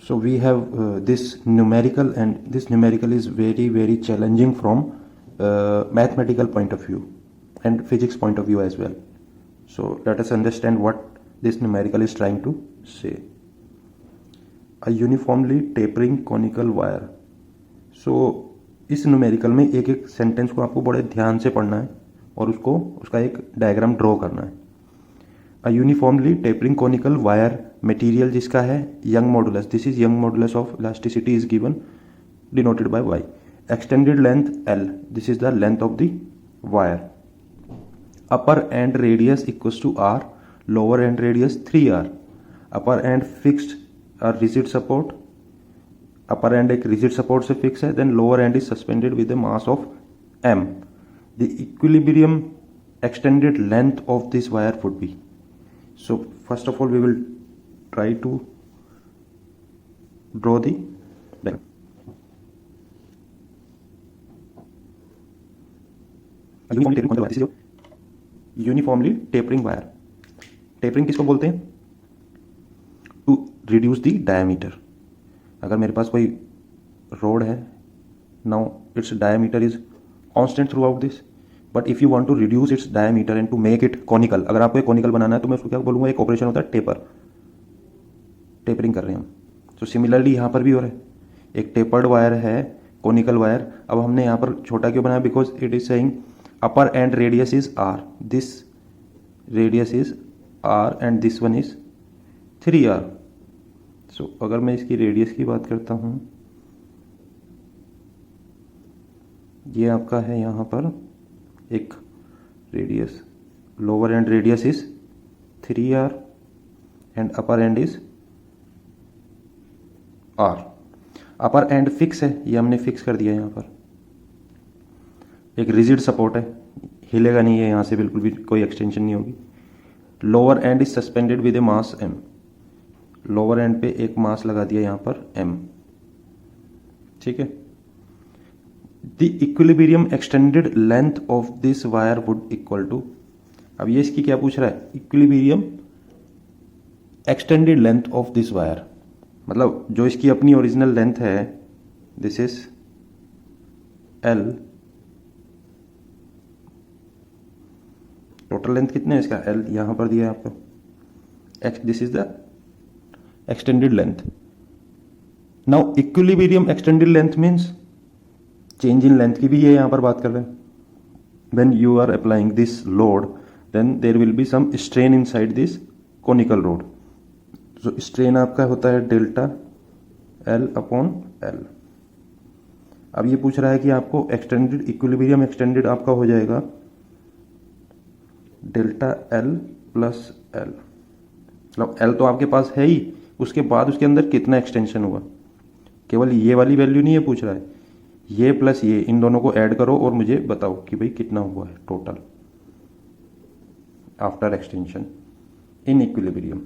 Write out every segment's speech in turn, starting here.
So we have this numerical, and this numerical is very challenging from mathematical point of view and physics point of view as well. So let us understand what this numerical is trying to say. A uniformly tapering conical wire. So इस numerical में एक एक sentence को आपको बड़े ध्यान से पढ़ना है और उसका एक डायग्राम ड्रॉ करना है. A uniformly tapering conical wire material जिसका है Young modulus, this is Young modulus of elasticity is given denoted by Y. Extended length L, this is the length of the wire. Upper end radius equals to R, lower end radius 3r. Upper end fixed और rigid support, upper end एक rigid support से fix है, then lower end is suspended with a mass of m. The equilibrium extended length of this wire would be. So first of all we will try to draw the diagram. Uniformly tapering wire. Tapering किसको बोलते हैं? To reduce the diameter. अगर मेरे पास कोई road है, now its diameter is constant throughout this. But if you want to reduce its diameter and to make it conical, अगर आपको एक कॉनिकल बनाना है तो मैं उसको क्या बोलूँगा, एक ऑपरेशन होता है टेपरिंग कर रहे हैं हम. सो सिमिलरली यहाँ पर भी हो रहा है, एक टेपर्ड वायर है कॉनिकल वायर. अब हमने यहाँ पर छोटा क्यों बनाया, because it is saying upper end radius is R, this radius is R and this one is 3r. So अगर मैं इसकी रेडियस की बात करता हूँ, ये आपका है यहाँ पर एक radius, lower end radius is 3r and upper and is r. Upper and fix है, ये हमने फिक्स कर दिया यहाँ पर. एक रिजिड सपोर्ट है, हिलेगा नहीं है, यहाँ से बिल्कुल भी कोई एक्सटेंशन नहीं होगी. Lower end is suspended with a mass m. Lower and पे एक मास लगा दिया यहाँ पर m. ठीक है. The equilibrium extended length of this wire would equal to, अब ये इसकी क्या पूछ रहा है, equilibrium extended length of this wire, मतलब जो इसकी अपनी ओरिजिनल लेंथ है, this is L. Total length कितने है इसका, L यहां पर दिया है आपको. This is the extended length. Now equilibrium extended length means change in length की भी ये यहाँ पर बात कर रहे हैं. When you are applying this load, then there will be some strain inside this conical rod. So strain आपका होता है डेल्टा L अपॉन L. अब ये पूछ रहा है कि आपको एक्सटेंडेड इक्विलिब्रियम एक्सटेंडेड आपका हो जाएगा डेल्टा L प्लस L. मतलब L तो आपके पास है ही, उसके बाद उसके अंदर कितना एक्सटेंशन हुआ, केवल ये वाली वैल्यू नहीं है पूछ रहा है, ये प्लस ये, इन दोनों को ऐड करो और मुझे बताओ कि भाई कितना हुआ है total after extension in equilibrium.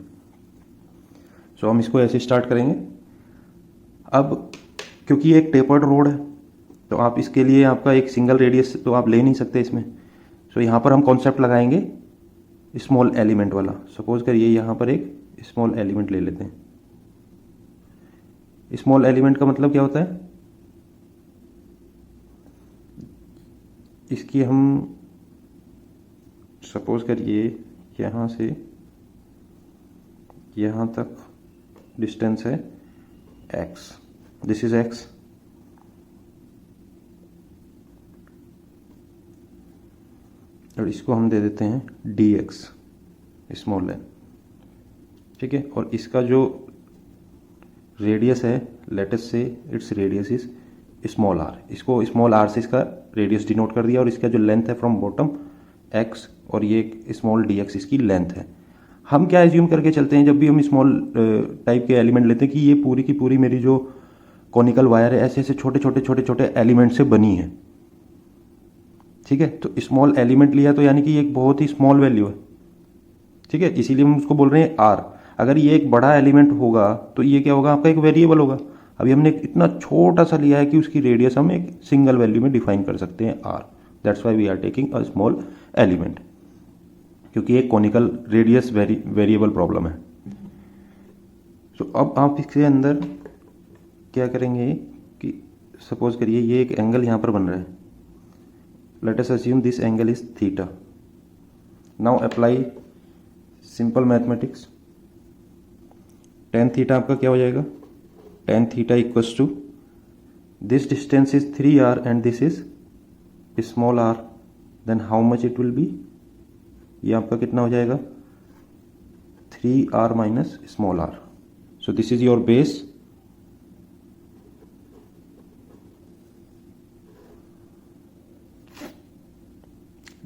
So हम इसको ऐसे स्टार्ट करेंगे. अब क्योंकि ये एक टेपर्ड रोड है, तो आप इसके लिए आपका एक सिंगल रेडियस तो आप ले नहीं सकते इसमें. सो यहाँ पर हम कॉन्सेप्ट लगाएंगे स्मॉल एलिमेंट वाला. सपोज करिए यहाँ पर एक स्मॉल एलिमेंट ले लेते हैं. स्मॉल एलिमेंट का मतलब क्या होता है, इसकी हम सपोज करिए यहाँ से यहाँ तक डिस्टेंस है x, दिस इज x. और इसको हम दे देते हैं dx, स्मॉल लेंथ. ठीक है. और इसका जो रेडियस है, लेट अस से its radius is small r. इसको स्मॉल r से इसका रेडियस डिनोट कर दिया, और इसका जो लेंथ है फ्रॉम बॉटम x, और ये स्मॉल dx इसकी लेंथ है. हम क्या एज्यूम करके चलते हैं जब भी हम स्मॉल टाइप के एलिमेंट लेते हैं कि ये पूरी की पूरी मेरी जो कॉनिकल वायर है ऐसे ऐसे छोटे छोटे एलिमेंट से बनी है. ठीक है. तो स्मॉल एलिमेंट लिया तो यानी कि ये एक बहुत ही स्मॉल वैल्यू है. ठीक है. इसीलिए हम उसको बोल रहे हैं r. अगर ये एक बड़ा एलिमेंट होगा तो ये क्या होगा, आपका एक वेरिएबल होगा. अभी हमने इतना छोटा सा लिया है कि उसकी रेडियस हम एक सिंगल वैल्यू में डिफाइन कर सकते हैं r. That's why we are taking a small element, क्योंकि एक कॉनिकल रेडियस वेरिएबल प्रॉब्लम है. सो अब आप इसके अंदर क्या करेंगे कि सपोज करिए ये एक एंगल यहाँ पर बन रहा है, let us assume this angle is theta. Now apply simple mathematics. Tan theta आपका क्या हो जाएगा, tan theta equals to this distance is 3r and this is small r, then how much it will be, ये आपका कितना हो जाएगा 3r minus small r। So this is your base,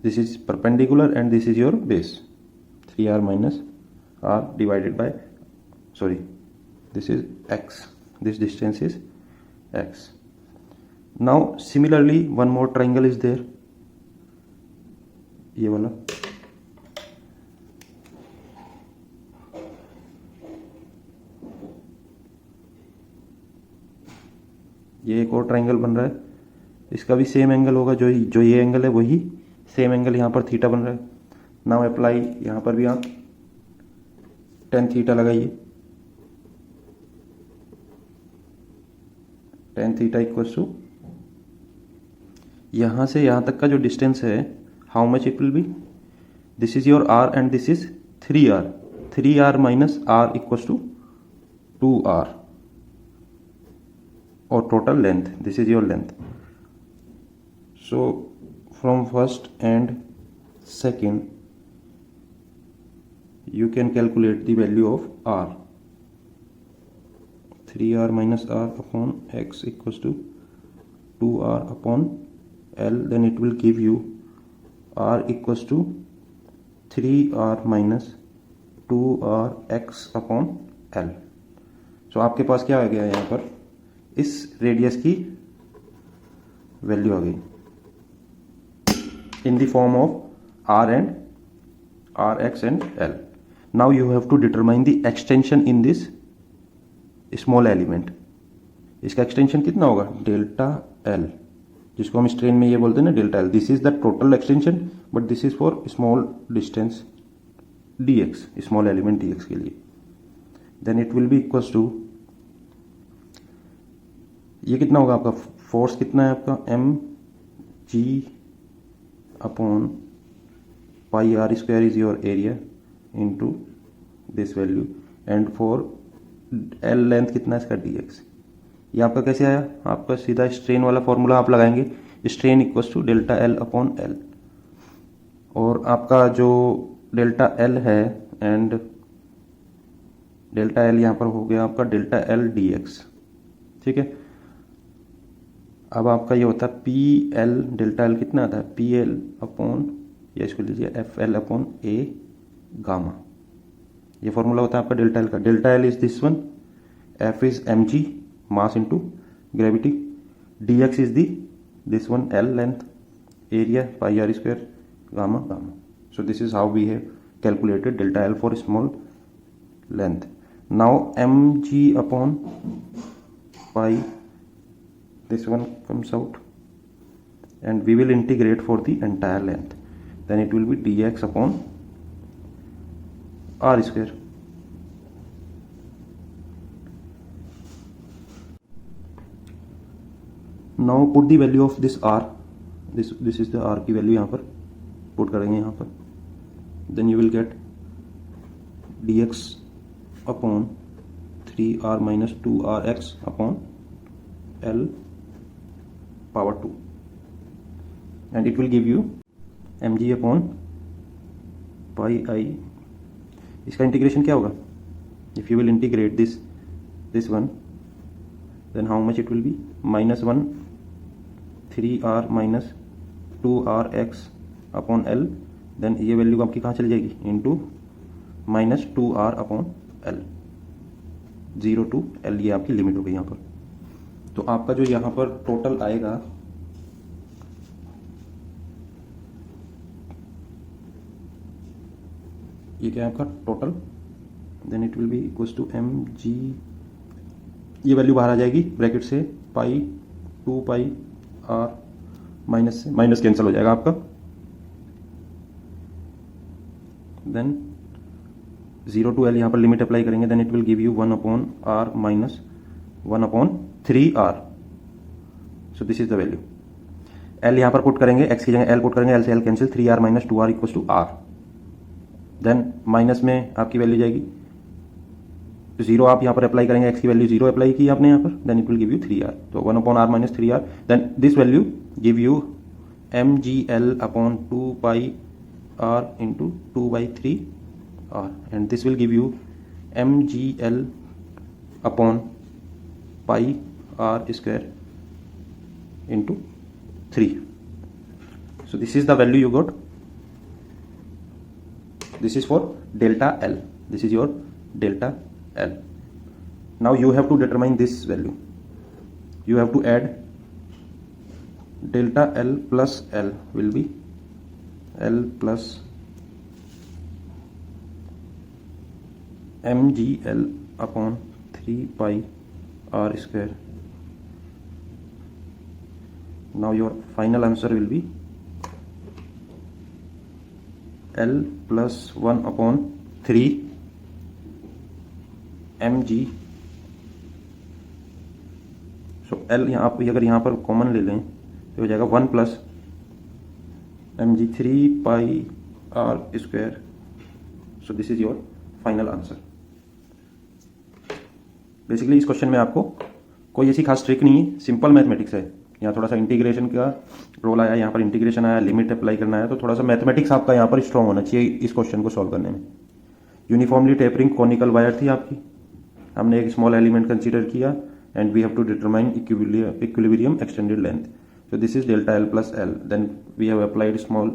this is perpendicular and this is your base, 3r minus r divided by, sorry, this is x, this distance is x. Now similarly one more triangle is there, ये वाला, ये एक और triangle बन रहा है, इसका भी सेम एंगल होगा, जो ये एंगल है वही सेम एंगल यहाँ पर थीटा बन रहा है। नाउ अप्लाई, यहाँ पर भी आप टेन थीटा लगाइए, टेन थीटा इक्वल्स टू यहाँ से यहाँ तक का जो डिस्टेंस है, how much it will be, this is your r and this is 3r, 3r minus r equals to 2r, और total length, this is your length. So from first and second you can calculate the value of r, 3r minus r upon x equals to 2r upon l, then it will give you r equals to 3r minus 2rx upon l। so आपके पास क्या आ गया यहाँ पर, इस radius की value आ गई in the form of r and rx and l. Now you have to determine the extension in this small element. इसका extension कितना होगा, डेल्टा l, जिसको हम स्ट्रेन में ये बोलते हैं ना delta l। This is the total extension but this is for small distance dx, small element dx के लिए। Then it will be equals to, ये कितना होगा आपका, फोर्स कितना है आपका, m g upon pi r square is your area into this value, and for l length कितना है इसका dx। ये आपका कैसे आया, आपका सीधा स्ट्रेन वाला फॉर्मूला आप लगाएंगे, strain equals to delta l upon l, और आपका जो डेल्टा l है एंड डेल्टा l यहाँ पर हो गया आपका डेल्टा l dx, ठीक है। अब आपका ये होता है पी एल, डेल्टा एल कितना आता है, पी एल अपॉन, या इसको लीजिए F L upon A gamma, ये फॉर्मूला होता है आपका डेल्टा एल का। Delta L is this one, F is M G mass into gravity, D X is the this one L length, area pi R square gamma gamma. So this is how we have calculated delta L for small length. Now M G upon pi, this one comes out and we will integrate for the entire length, then it will be dx upon r square। now put the value of this r, this is the r की value यहाँ पर put करेंगे यहाँ पर, then you will get dx upon 3r minus 2rx upon l power 2, and it will give you mg upon pi I। इसका integration क्या होगा, if you will integrate this one, then how much it will be, -1 3r minus 2rx upon l, then ये value आपकी कहाँ चली जाएगी, into -2r upon l, 0 to l, ये आपकी लिमिट हो गई यहाँ पर। तो आपका जो यहाँ पर टोटल आएगा, ये क्या है आपका total, then it will be equals to M G, ये वैल्यू बाहर आ जाएगी ब्रैकेट से, पाई 2 पाई आर, माइनस से माइनस कैंसिल हो जाएगा आपका, देन 0 to l यहाँ पर लिमिट अप्लाई करेंगे, then it will give you 1 upon R minus 1 upon 3r. So this is the value. L यहाँ पर पुट करेंगे, x की जगह L पुट करेंगे, L से L cancel, 3r minus 2r equals to r. Then minus में आपकी value जाएगी 0, आप यहाँ पर अप्लाई करेंगे, x की वैल्यू 0 अप्लाई की आपने यहाँ पर, then it will give you 3r. तो 1/r minus 3r, then this value give you mgl upon 2 pi r into 2/3r, and this will give you mgl upon pi r square into 3. So this is the value you got. This is for delta L. This is your delta L. Now you have to determine this value. You have to add delta L plus L will be L plus mgl upon 3 pi r square. Now your final answer will be L plus 1 upon 3 mg. So L आप अगर यहाँ पर common ले लें तो हो जाएगा 1 plus mg 3 pi r square. So this is your final answer. Basically इस क्वेश्चन में आपको कोई ऐसी खास ट्रिक नहीं है, सिंपल मैथमेटिक्स है. यहाँ थोड़ा सा इंटीग्रेशन का रोल आया, यहाँ पर इंटीग्रेशन आया, लिमिट अप्लाई करना है, तो थोड़ा सा मैथमेटिक्स आपका यहाँ पर स्ट्रॉन्ग होना चाहिए इस क्वेश्चन को सॉल्व करने में. यूनिफॉर्मली टेपरिंग कॉनिकल वायर थी आपकी, हमने एक स्मॉल एलिमेंट कंसीडर किया, and we have to determine equilibrium extended length. So this is delta L plus L. Then we have applied small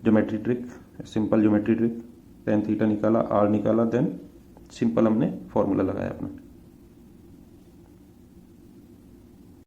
geometry trick, simple geometry trick. Tan theta निकाला, R निकाला, देन simple हमने formula लगाया अपना.